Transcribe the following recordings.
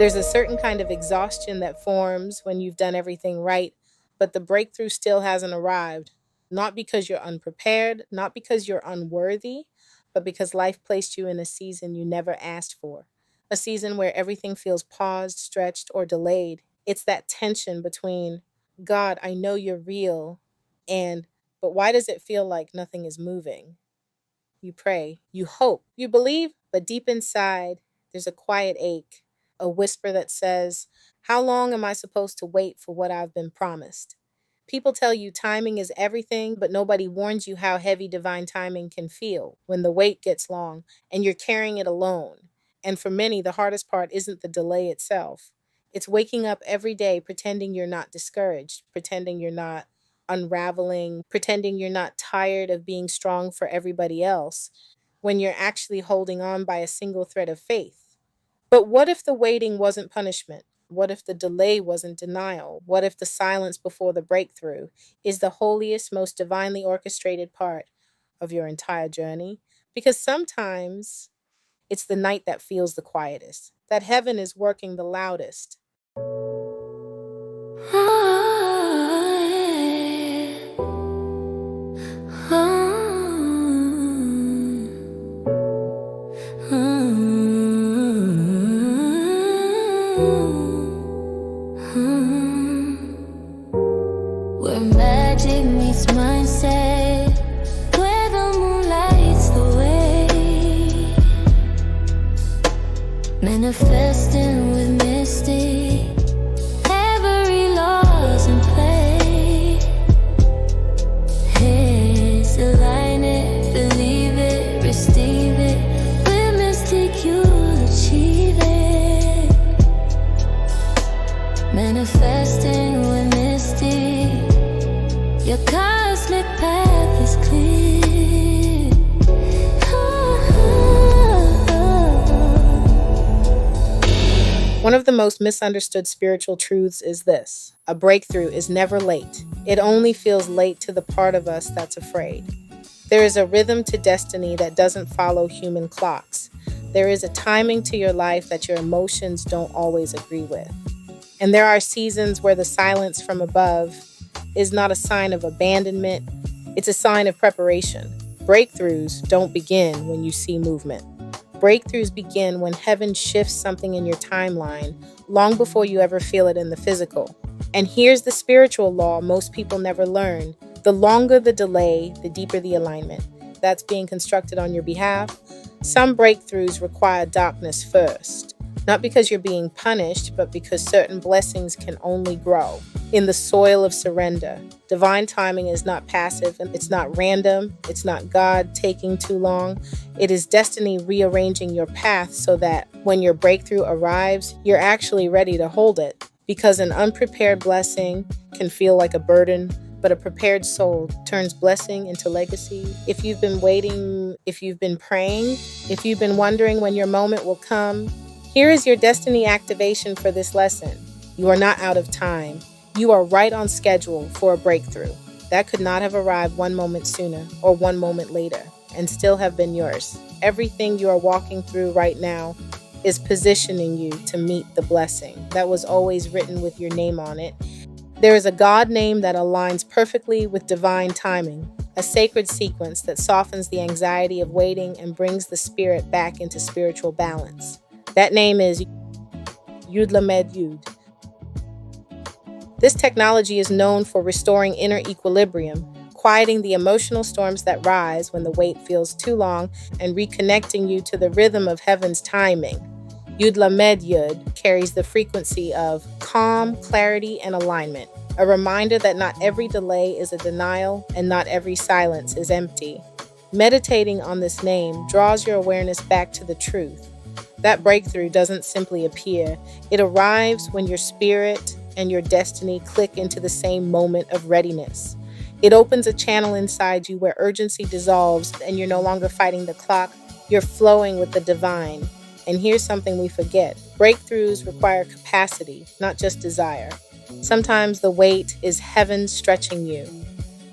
There's a certain kind of exhaustion that forms when you've done everything right, but the breakthrough still hasn't arrived. Not because you're unprepared, not because you're unworthy, but because life placed you in a season you never asked for. A season where everything feels paused, stretched, or delayed. It's that tension between, God, I know you're real, and, but why does it feel like nothing is moving? You pray, you hope, you believe, but deep inside, there's a quiet ache, a whisper that says, how long am I supposed to wait for what I've been promised? People tell you timing is everything, but nobody warns you how heavy divine timing can feel when the wait gets long and you're carrying it alone. And for many, the hardest part isn't the delay itself. It's waking up every day pretending you're not discouraged, pretending you're not unraveling, pretending you're not tired of being strong for everybody else, when you're actually holding on by a single thread of faith. But what if the waiting wasn't punishment? What if the delay wasn't denial? What if the silence before the breakthrough is the holiest, most divinely orchestrated part of your entire journey? Because sometimes it's the night that feels the quietest, that heaven is working the loudest. Where magic meets mindset, where the moonlight's the way, manifesting with Mystique, every law's in play. His align it, believe it, receive it. With Mystique you'll achieve it. Manifesting with Mystique, your cosmic path is clear. One of the most misunderstood spiritual truths is this: a breakthrough is never late. It only feels late to the part of us that's afraid. There is a rhythm to destiny that doesn't follow human clocks. There is a timing to your life that your emotions don't always agree with. And there are seasons where the silence from above is not a sign of abandonment, it's a sign of preparation. Breakthroughs don't begin when you see movement. Breakthroughs begin when heaven shifts something in your timeline long before you ever feel it in the physical. And here's the spiritual law most people never learn. The longer the delay, the deeper the alignment that's being constructed on your behalf. Some breakthroughs require darkness first. Not because you're being punished, but because certain blessings can only grow in the soil of surrender. Divine timing is not passive, and it's not random. It's not God taking too long. It is destiny rearranging your path so that when your breakthrough arrives, you're actually ready to hold it. Because an unprepared blessing can feel like a burden, but a prepared soul turns blessing into legacy. If you've been waiting, if you've been praying, if you've been wondering when your moment will come, here is your destiny activation for this lesson. You are not out of time. You are right on schedule for a breakthrough. That could not have arrived one moment sooner or one moment later and still have been yours. Everything you are walking through right now is positioning you to meet the blessing that was always written with your name on it. There is a God name that aligns perfectly with divine timing, a sacred sequence that softens the anxiety of waiting and brings the spirit back into spiritual balance. That name is Yud Lamed Yud. This technology is known for restoring inner equilibrium, quieting the emotional storms that rise when the wait feels too long, and reconnecting you to the rhythm of heaven's timing. Yud Lamed Yud carries the frequency of calm, clarity, and alignment, a reminder that not every delay is a denial and not every silence is empty. Meditating on this name draws your awareness back to the truth. That breakthrough doesn't simply appear. It arrives when your spirit and your destiny click into the same moment of readiness. It opens a channel inside you where urgency dissolves and you're no longer fighting the clock. You're flowing with the divine. And here's something we forget. Breakthroughs require capacity, not just desire. Sometimes the wait is heaven stretching you.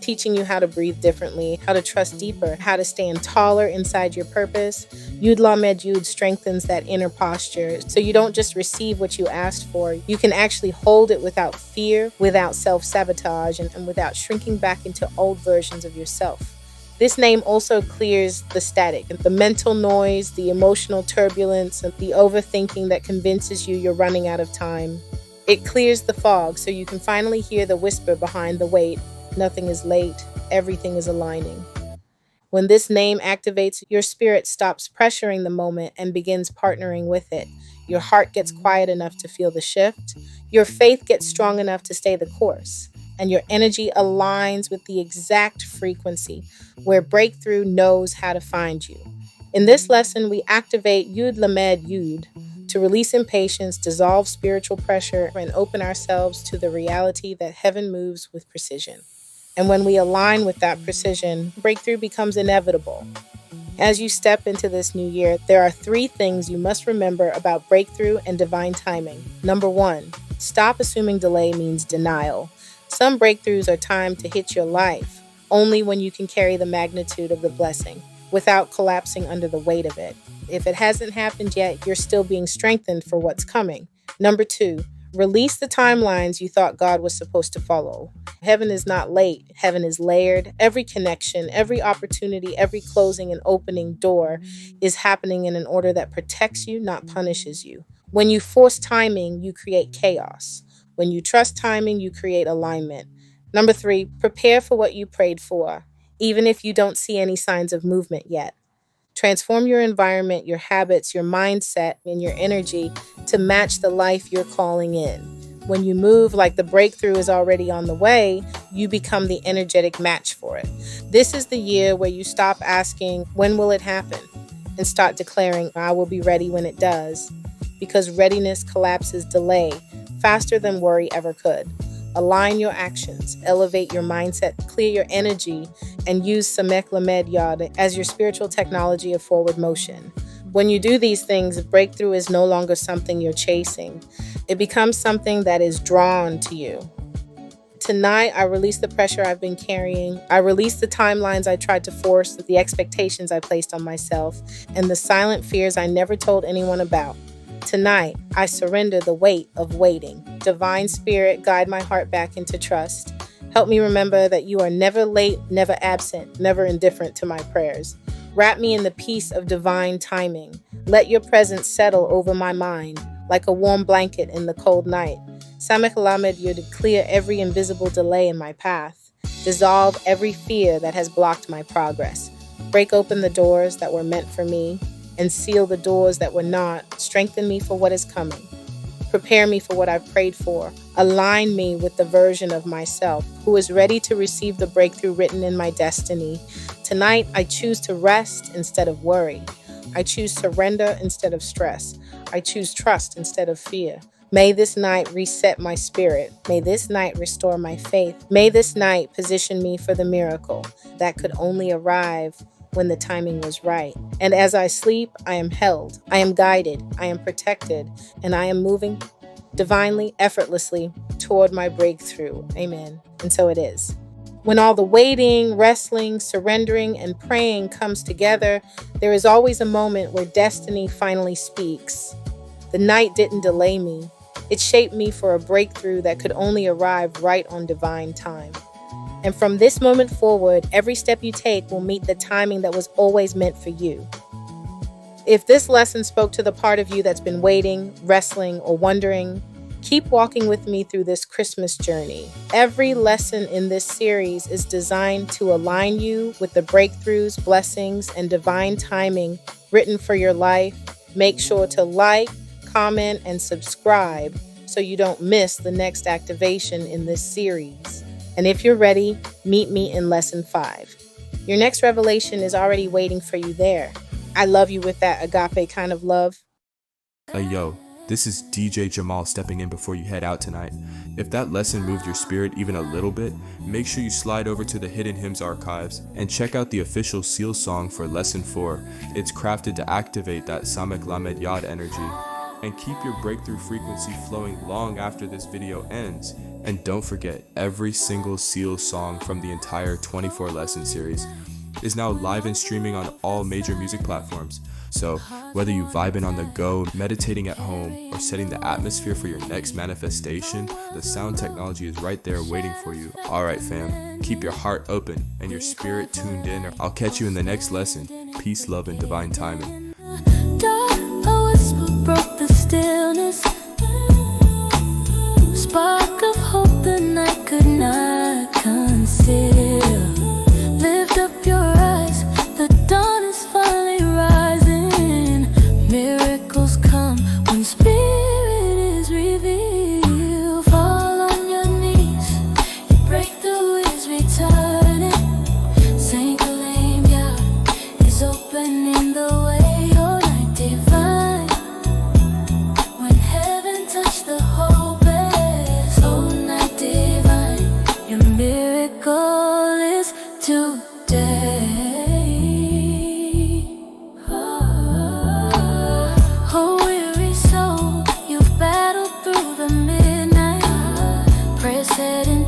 teaching you how to breathe differently, how to trust deeper, how to stand taller inside your purpose. Yud Lamed Yud strengthens that inner posture so you don't just receive what you asked for. You can actually hold it without fear, without self-sabotage, and without shrinking back into old versions of yourself. This name also clears the static, the mental noise, the emotional turbulence, and the overthinking that convinces you you're running out of time. It clears the fog so you can finally hear the whisper behind the wait. Nothing is late, everything is aligning. When this name activates, your spirit stops pressuring the moment and begins partnering with it. Your heart gets quiet enough to feel the shift. Your faith gets strong enough to stay the course. And your energy aligns with the exact frequency where breakthrough knows how to find you. In this lesson, we activate Yud Lamed Yud to release impatience, dissolve spiritual pressure, and open ourselves to the reality that heaven moves with precision. And when we align with that precision, breakthrough becomes inevitable. As you step into this new year, there are 3 things you must remember about breakthrough and divine timing. Number 1, stop assuming delay means denial. Some breakthroughs are timed to hit your life only when you can carry the magnitude of the blessing without collapsing under the weight of it. If it hasn't happened yet, you're still being strengthened for what's coming. Number 2, release the timelines you thought God was supposed to follow. Heaven is not late. Heaven is layered. Every connection, every opportunity, every closing and opening door is happening in an order that protects you, not punishes you. When you force timing, you create chaos. When you trust timing, you create alignment. Number 3, prepare for what you prayed for, even if you don't see any signs of movement yet. Transform your environment, your habits, your mindset, and your energy to match the life you're calling in. When you move like the breakthrough is already on the way, you become the energetic match for it. This is the year where you stop asking, when will it happen? And start declaring, I will be ready when it does. Because readiness collapses delay faster than worry ever could. Align your actions, elevate your mindset, clear your energy, and use Samek Lamed Yod as your spiritual technology of forward motion. When you do these things, breakthrough is no longer something you're chasing. It becomes something that is drawn to you. Tonight, I release the pressure I've been carrying. I release the timelines I tried to force, the expectations I placed on myself, and the silent fears I never told anyone about. Tonight, I surrender the weight of waiting. Divine Spirit, guide my heart back into trust. Help me remember that you are never late, never absent, never indifferent to my prayers. Wrap me in the peace of divine timing. Let your presence settle over my mind like a warm blanket in the cold night. Samech Lamed Yud to clear every invisible delay in my path. Dissolve every fear that has blocked my progress. Break open the doors that were meant for me and seal the doors that were not. Strengthen me for what is coming. Prepare me for what I've prayed for. Align me with the version of myself who is ready to receive the breakthrough written in my destiny. Tonight, I choose to rest instead of worry. I choose surrender instead of stress. I choose trust instead of fear. May this night reset my spirit. May this night restore my faith. May this night position me for the miracle that could only arrive when the timing was right. And as I sleep, I am held, I am guided, I am protected, and I am moving divinely, effortlessly toward my breakthrough. Amen. And so it is. When all the waiting, wrestling, surrendering, and praying comes together, there is always a moment where destiny finally speaks. The night didn't delay me. It shaped me for a breakthrough that could only arrive right on divine time. And from this moment forward, every step you take will meet the timing that was always meant for you. If this lesson spoke to the part of you that's been waiting, wrestling, or wondering, keep walking with me through this Christmas journey. Every lesson in this series is designed to align you with the breakthroughs, blessings, and divine timing written for your life. Make sure to like, comment, and subscribe so you don't miss the next activation in this series. And if you're ready, meet me in lesson 5. Your next revelation is already waiting for you there. I love you with that agape kind of love. Hey yo, this is DJ Jamal stepping in before you head out tonight. If that lesson moved your spirit even a little bit, make sure you slide over to the Hidden Hymns archives and check out the official seal song for lesson 4. It's crafted to activate that Samek Lamed Yod energy. and keep your breakthrough frequency flowing long after this video ends. And don't forget, every single Seal song from the entire 24 lesson series is now live and streaming on all major music platforms. So whether you vibing on the go, meditating at home, or setting the atmosphere for your next manifestation, the sound technology is right there waiting for you. Alright fam, keep your heart open and your spirit tuned in. I'll catch you in the next lesson. Peace, love, and divine timing. A whisper broke the stillness. Spark of hope the night could not conceal. Lift up your eyes, the dawn is finally rising. Miracles come when spirit is revealed. Fall on your knees, your breakthrough is returning. Saint Olympia is opening the way. Your night divine, when heaven touched the hopeless. Oh night divine, your miracle is today. Oh weary soul, you've battled through the midnight. Prayers set in